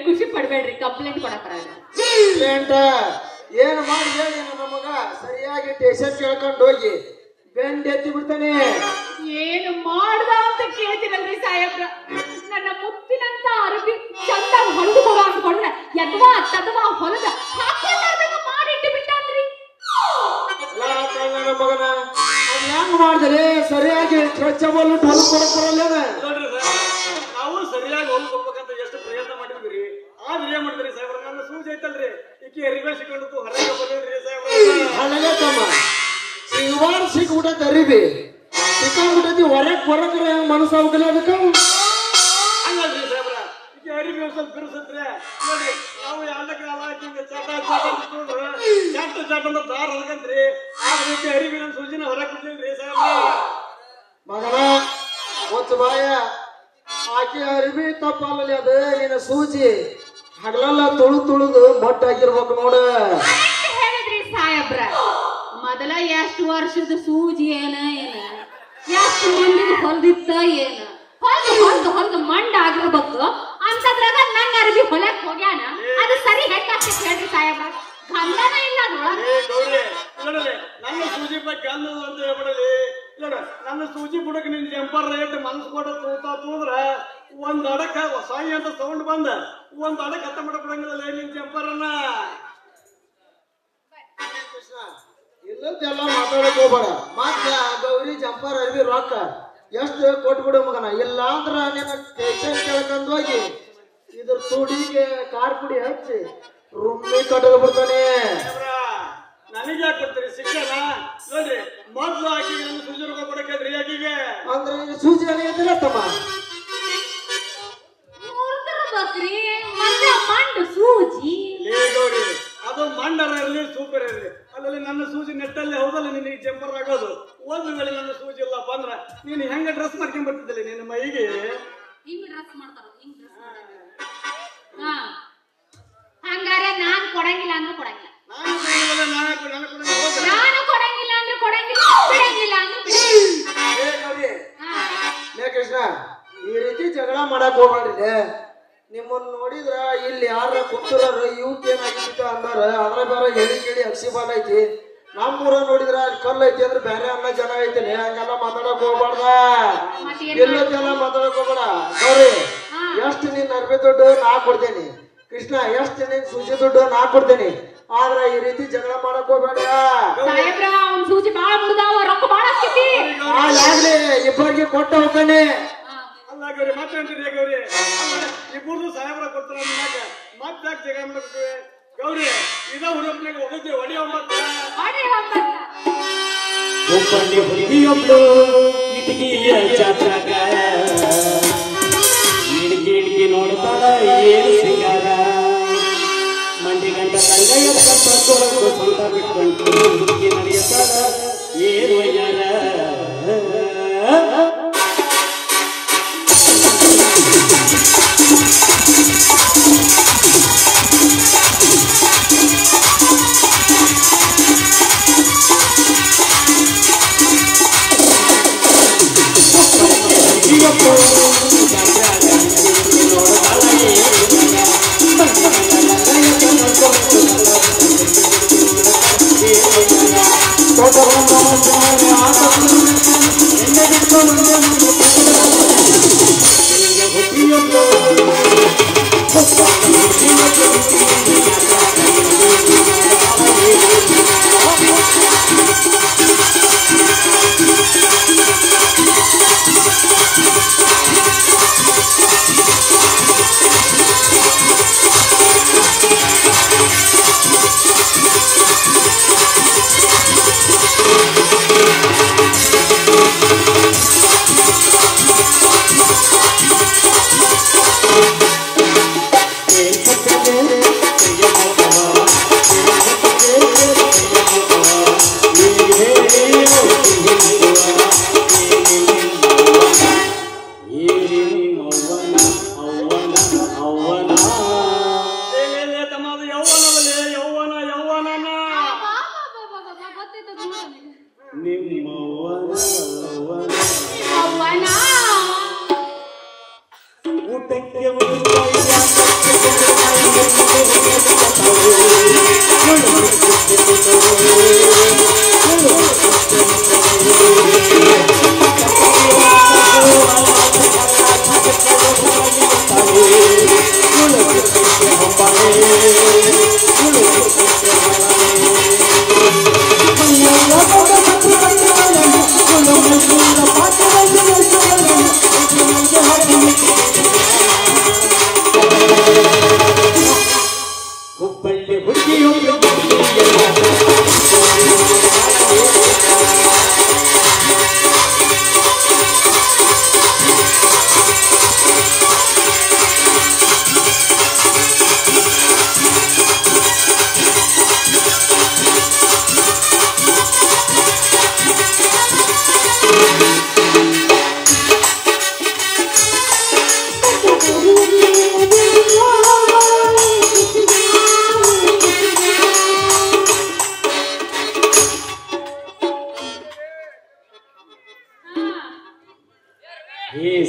ಖುಷಿ ಪಡ್ಬೇಡ್ರಿ, ಕಂಪ್ಲೇಂಟ್ ಕೊಡಕ್ ಏನು ಮಾಡಿ ಹೇಳಿ ನಮಗ ಸರಿಯಾಗಿ ಟೇಷನ್ ಕೇಳ್ಕೊಂಡು ಹೋಗಿ ಬೆಂಡ್ ಎತ್ತಿ ಬಿಡ್ತಾನೆ. ಏನು ಮಾಡ್ದ ಅಂತ ಕೇಳ್ತೀರಲ್ರಿ ಸಾಹೇಬ್ರ, ನನ್ನ ಮುತ್ತಿನಂತ ಅರಬಿ ಚಂದ ಹೊಲ್ದು ಕೊಡ ಅನ್ಕೊಂಡ ಎದ್ವಾ ತದ್ವಾ ಹೊಲದ ಮಾಡಿಟ್ಟು ಬಿಟ್ಟಾನ್ರಿ. ನನ್ನ ಮಗನ ಹೆಂಗ್ ಮಾಡಿದ್ರಿ ಸರಿಯಾಗಿ ಚಬಲ್ ಹೊಲ್ ಕೊಡಕ್ ಬರಲ್ಲ. ನಾವು ಸರಿಯಾಗಿ ಹೊಲ್ ಕೊಡ್ಬೇಕಂತ ಎಷ್ಟು ಪ್ರಯತ್ನ ಮಾಡಿದ್ವಿ, ಆದ್ರೆ ಏನ್ ಮಾಡಿದ್ರಿ ಸಾಹೇಬ್ರ, ನನ್ನ ಸೂಜಿ ಐತಲ್ರಿ ಈಕಿ ಅರಿಬೆ ಸಿಕ್ಕೊಂಡು ಹೊರಗೆ ಬಂದ್ರಿ ಸಾಹೇಬ್ರ. ಸಿಗುವಾರ ಸಿಕ್ಬಿಟ್ಟೈತಿ ಅರಿಬಿ ಸಿಕ್ಕಾಗ್ಬಿಟ್ಟೈತಿ, ಹೊರಕ್ ಬರಕ್ರ ಮನಸ್ಸು ಹೋಗಲ್ಲ ಅದಕ್ಕ ಹಂಗಲ್ರಿ ಸಾಹೇಬ್ರ. ಈಗ ಅರಿಬಿ ಒಂದ್ ಸ್ವಲ್ಪ ಬಿರುಸತ್ರೆ ನೋಡ್ರಿ, ನಾವು ಎಲ್ಲ ಕಾಲ ಚಟ ಅಂತ ದಾರ ಹೊರಗಂತ್ರಿ, ಆ ರೀತಿ ಅರಿಬಿ ನಮ್ ಸೂಜಿನ ಹೊರಕ್ ಬಿಡ್ಲಿಲ್ರಿ ಸಾಹೇಬ್ರ. ಮಗನ ಒತ್ತು ಬಾಯ ಆಕೆ ಅರಿಬಿ ತಪ್ಪಲ್ಲಿ ಅದು ನಿನ್ನ ಸೂಜಿ ಹಗಲೆಲ್ಲ ತುಳುದು ಮೊಟ್ಟಾಗಿರ್ಬೇಕು ನೋಡ. ಹೇಳಿದ್ರಿ ಸಾಹೇಬ್ರ, ಮೊದಲ ಎಷ್ಟು ವರ್ಷದ ಸೂಜಿ ಏನ ಎಷ್ಟು ಮಂದಿಗೆ ಹೊಲ್ದಿತ್ತ ಏನ ಹೊಲ್ದು ಮಂಡ ಆಗಿರ್ಬೇಕು ಅಂತದ್ರಾಗ ನನ್ನ ಅರ್ಬಿ ಹೊಲಕ್ ಹೋಗ್ಯಾನ. ಅದು ಸರಿ ಹೆಂಗಾಗ್ತೈತಿ ಹೇಳ್ರಿ ಸಾಹೇಬ್ರ, ಗಂಧನ ಇಲ್ಲ ನೋಡ್ರಿ. ನನ್ನ ಸೂಜಿ ಬಗ್ಗೆ ಅನ್ನೋದು ಅಂತ ಹೇಳ್ಬಿಡಲಿ ನೋಡ, ನನ್ನ ಸೂಜಿ ಬುಡಕ್ ನಿನ್ ಜಂಪರ್ ರೇಟ್ ಮನ್ಸ್ ಕೊಡ ತೂದ್ರ ಒಂದ್ ಅಡಕ ಸಾಯಿ ಅಂತ ಸೌಂಡ್ ಬಂದ ಒಂದ್ ಅಡಕ್ ಹತ್ತ ಮಾಡ ಬಿಡಂಗಿಲ್ಲ ನಿನ್ ಜಂಪರನ್ನ. ಇಲ್ಲದೆಲ್ಲ ಮಾತಾಡಕ್ ಹೋಗ್ಬೇಡ. ಮತ್ತ ಗೌರಿ ಜಂಪರ್ ಅರ್ಬಿ ರೊಕ್ಕ ಎಷ್ಟು ಕೊಟ್ಬಿಡು ಮಗನ, ಇಲ್ಲ ಅಂದ್ರ ನಿನ್ನ ಟೇಷನ್ ಕೇಳ್ಕೊಂಡ್ ಹೋಗಿ ಇದ್ರ ತುಡಿಗೆ ಕಾರ್ ಪುಡಿ ಹಚ್ಚಿ ರುಮ್ಮಿ ಕಟ್ಟದ ಬಿಡ್ತಾನೆ. ನನಗೆ ಯಾಕೆ ಕೊಡ್ತೀರಿ ಶಿಕ್ಷಣ? ನೋಡ್ರಿ ಮೊದ್ಲು ಆಕಿ ನನ್ನ ಸೂಜಿ ರೊಕ್ಕ ಕೊಡಕ್ರಿ ಆಕಿಗೆ. ಅಂದ್ರೆ ಈಗ ಸೂಜಿ ಏನಿಲ್ಲ ತಮ್ಮ ಸೂಜಿ ಗೌರಿ, ಅದು ಮಂಡರ ಇರಲಿ ಸೂಪರ್ ಇರಲಿ, ಅಲ್ಲಲ್ಲಿ ನನ್ನ ಸೂಜಿ ನೆಟ್ಟಲ್ಲಿ ಹೌದಲ್ಲ ನಿನಗೆ ಜಂಪರ್ ಆಗೋದು. ಒಂದು ವೇಳೆ ನನ್ನ ಸೂಜಿ ಇಲ್ಲ ಬಂದ್ರ ನೀನು ಹೆಂಗ ಡ್ರೆಸ್ ಮಾಡ್ಕೊಂಡ್ ಬರ್ತಿದ್ದಲ್ಲಿ ನಿನ್ನ ಮೈಗೆ ಹಂಗಾರೆ ನಾನ್ ಕೊಡಂಗಿಲ್ಲ ಅಂದ್ರೆ ಕೊಡಂಗಿಲ್ಲ, ನಾನು ಕೊಡಂಗಿಲ್ಲ ಅಂದ್ರೆ ಕೊಡಂಗಿಲ್ಲ, ಬಿಡಂಗಿಲ್ಲ ಅಂದ್ರೆ ಕೃಷ್ಣ ಈ ರೀತಿ ಜಗಳ ಮಾಡಕ್ ಹೋಗ್ಬೇಡ್ರಿ. ನಿಮ್ಮನ್ನ ನೋಡಿದ್ರ ಇಲ್ಲಿ ಯಾರ ಕೂತಾರ ಇವಕ್ ಏನಾಗಿತ್ತು ಅಂದಾರ, ಅದ್ರ ಬೇರೆ ಎಳಿ ಕೇಳಿ ಅಕ್ಸಿಬಾಲ್ ಐತಿ. ನಮ್ಮೂರ ನೋಡಿದ್ರ ಅಲ್ಲಿ ಕಲ್ಲು ಐತಿ ಅಂದ್ರೆ ಬೇರೆ ಅನ್ನ ಜನ ಐತಿನಿ, ಹಂಗೆಲ್ಲ ಮಾತಾಡಕ್ ಹೋಗ್ಬಾರ್ದ, ಇಲ್ಲದೆಲ್ಲ ಮಾತಾಡಕ್ ಹೋಗ್ಬೇಡ. ನೋಡ್ರಿ ಎಷ್ಟು ನಿನ್ ಅರ್ಬಿ ದುಡ್ಡು ನಾ ಕೊಡ್ತೇನಿ, ಕೃಷ್ಣ ಎಷ್ಟು ನಿನ್ ಸೂಜಿ ದುಡ್ಡು ನಾ ಕೊಡ್ತೇನೆ, ಆದ್ರ ಈ ರೀತಿ ಜಗಳ ಮಾಡಕ್ ಹೋಗ್ಬೇಡ. ಸಾಹೇಬ್ರ ಅವ್ನ್ ಸೂಜಿ ಬಾಳ ಮುಡ್ದಾವ, ರೊಕ್ಕ ಬಾಳ ಆಕೈತಿ. ಆಗ್ಲಿ ಇಬ್ಬರಿಗೆ ಕೊಟ್ಟ ಹೋಗ್ತಾನೆ. ಅಲ್ಲ ಗೌರಿ ಮತ್ತೆ ಅಂತೀರಿ ಗೌರಿ, ಇಬ್ಬರದು ಸಾಹೇಬ್ರ ಕೊಡ್ತಾರ ಮತ್ತೆ ಯಾಕೆ ಜಗಳ ಮಾಡ್ತೀವಿ ಗೌರಿ? ಇದ ಹುಡುಗನಿಗೆ ಹೋಗುತ್ತೆ ಒಡಿ ಒಂಬತ್ತು ಒಬ್ಬಂಡಿ ಹುಡುಗಿಯೊಬ್ಳು ಇಟಗಿಯ ಚಾತ್ರಾಗ ಇಡ್ಗಿ ನೋಡ್ತಾಳ ಏನು ಸಿಂಗಾರ, ಮಂಡಿ ಗಂಟ ರಂಗಯ್ಯ ಸ್ವಂತ ಬಿಟ್ಕೊಂಡು ಹುಡುಗಿ ನಡೆಯತಾಳ ಏನು ವಯ್ಯಾರ.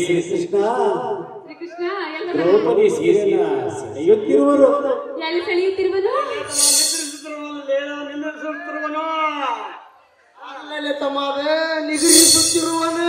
ಶ್ರೀಕೃಷ್ಣ ದ್ರೌಪದಿ ಸೀರೆಯನ್ನ ಸೆಳೆಯುತ್ತಿರುವರು. ಎಲ್ಲಿ ಸೆಳೆಯುತ್ತಿರುವನು? ನಿಲ್ಲಿಸುತ್ತಿರುವನು ಆಮೇಲೆ ತಮ್ಮವೇ ನಿಗದಿಸುತ್ತಿರುವನು.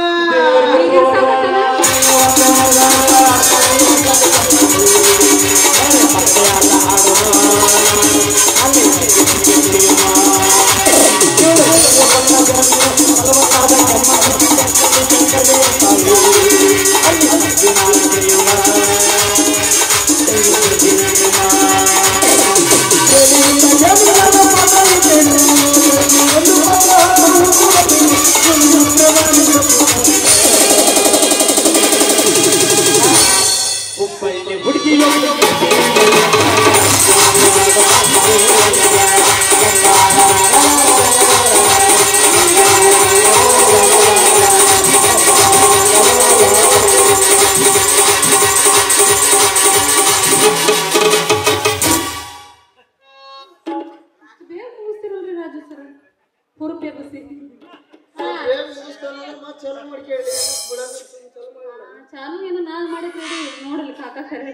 ಚಾಲು ಏನು ನಾನ್ ಮಾಡಿದ್ರೆ ನೋಡಲಿ ಕಾಕ ಕರೆ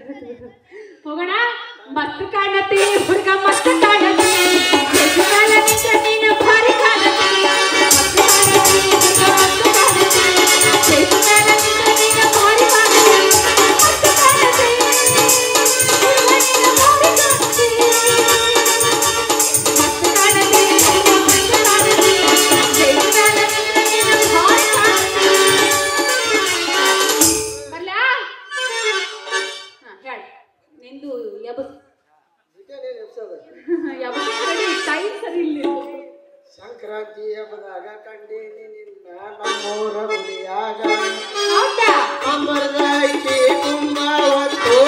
ಹೋಗೋಣ. ಮಸ್ತ್ ಕಾಣತಿ ಹುಡುಗ ಮಸ್ತ್ ಕಾಣತಿ ಭಾರಿ ಕಾಣತಿ ಭಾರಿ ಕಾಣತಿ ನಿಂದು ಯಬಸ್ ನೀನ್ ಎಬ್ಸೋದ ಯಬಸ್ ಟೈಮ್ ಸರಿ ಇಲ್ಲ ಸಂಕ್ರಾಂತಿ ಹಬ್ಬದಾಗ ಕಂಡೀನಿ ನಿನ್ನ ನಮ್ಮೂರ ಗುಡಿಯಾಗ ಹೌದಾ ಅಮರದಾಯಿತಿ ಕುಂಬಾವತ್ತು